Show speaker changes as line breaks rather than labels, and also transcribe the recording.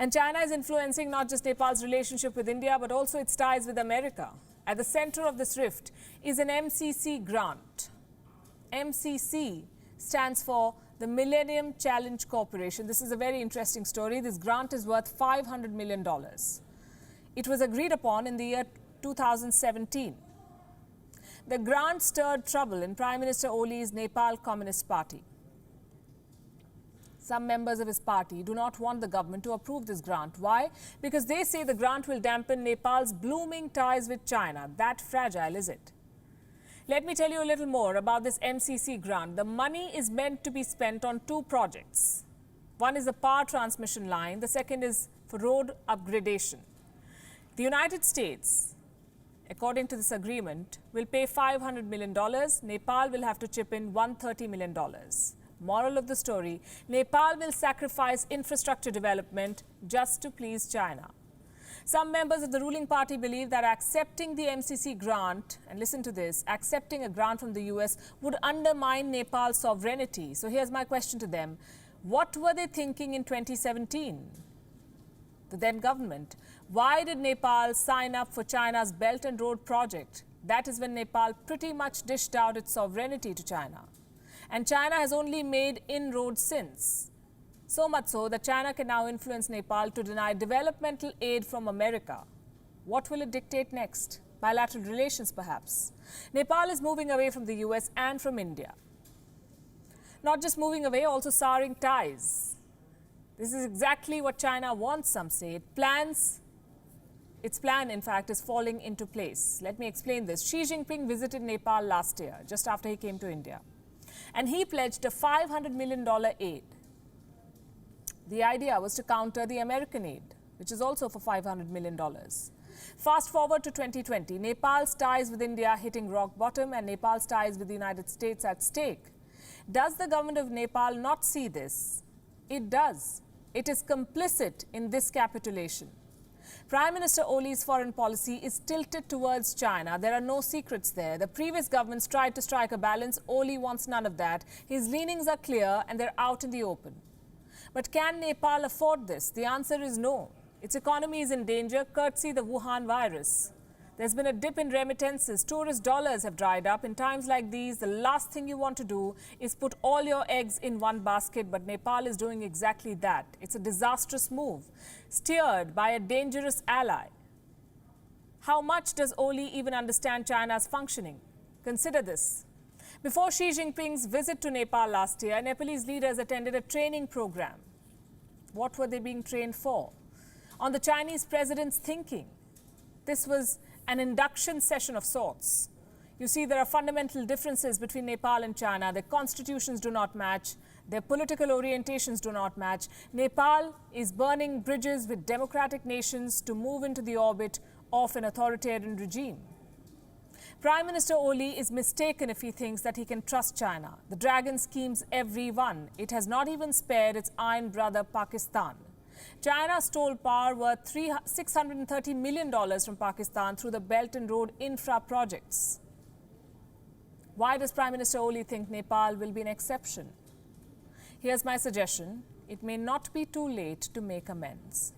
And China is influencing not just Nepal's relationship with India, but also its ties with America. At the center of this rift is an MCC grant. MCC stands for the Millennium Challenge Corporation. This is a very interesting story. This grant is worth $500 million. It was agreed upon in the year 2017. The grant stirred trouble in Prime Minister Oli's Nepal Communist Party. Some members of his party do not want the government to approve this grant. Why? Because they say the grant will dampen Nepal's blooming ties with China. That fragile is it? Let me tell you a little more about this MCC grant. The money is meant to be spent on two projects. One is a power transmission line. The second is for road upgradation. The United States, according to this agreement, will pay $500 million. Nepal will have to chip in $130 million. Moral of the story, Nepal will sacrifice infrastructure development just to please China. Some members of the ruling party believe that accepting the MCC grant, and listen to this, accepting a grant from the US would undermine Nepal's sovereignty. So here's my question to them. What were they thinking in 2017? The then government. Why did Nepal sign up for China's Belt and Road project? That is when Nepal pretty much dished out its sovereignty to China. And China has only made inroads since. So much so that China can now influence Nepal to deny developmental aid from America. What will it dictate next? Bilateral relations, perhaps. Nepal is moving away from the US and from India. Not just moving away, also souring ties. This is exactly what China wants, some say. Its plan, in fact, is falling into place. Let me explain this. Xi Jinping visited Nepal last year, just after he came to India. And he pledged a $500 million aid. The idea was to counter the American aid, which is also for $500 million. Fast forward to 2020, Nepal's ties with India hitting rock bottom and Nepal's ties with the United States at stake. Does the government of Nepal not see this? It does. It is complicit in this capitulation. Prime Minister Oli's foreign policy is tilted towards China. There are no secrets there. The previous governments tried to strike a balance. Oli wants none of that. His leanings are clear and they're out in the open. But can Nepal afford this? The answer is no. Its economy is in danger, courtesy the Wuhan virus. There's been a dip in remittances. Tourist dollars have dried up. In times like these, the last thing you want to do is put all your eggs in one basket. But Nepal is doing exactly that. It's a disastrous move, steered by a dangerous ally. How much does Oli even understand China's functioning? Consider this. Before Xi Jinping's visit to Nepal last year, Nepalese leaders attended a training program. What were they being trained for? On the Chinese president's thinking. This was an induction session of sorts. You see, there are fundamental differences between Nepal and China. Their constitutions do not match. Their political orientations do not match. Nepal is burning bridges with democratic nations to move into the orbit of an authoritarian regime. Prime Minister Oli is mistaken if he thinks that he can trust China. The dragon schemes everyone. It has not even spared its iron brother Pakistan. China stole power worth $630 million from Pakistan through the Belt and Road infra projects. Why does Prime Minister Oli think Nepal will be an exception? Here's my suggestion. It may not be too late to make amends.